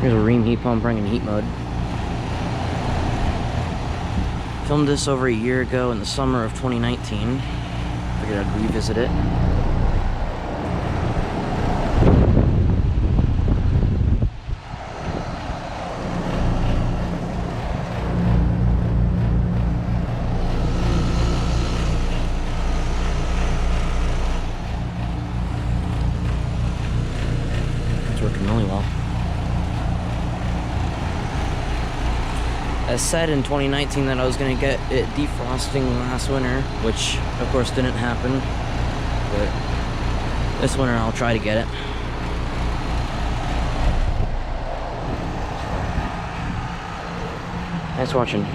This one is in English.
Here's a Rheem heat pump running in heat mode. Filmed this over a year ago in the summer of 2019. Figured I'd revisit it. It's working really well. I said in 2019 that I was going to get it defrosting last winter, which of course didn't happen, but this winter I'll try to get it. Thanks for watching.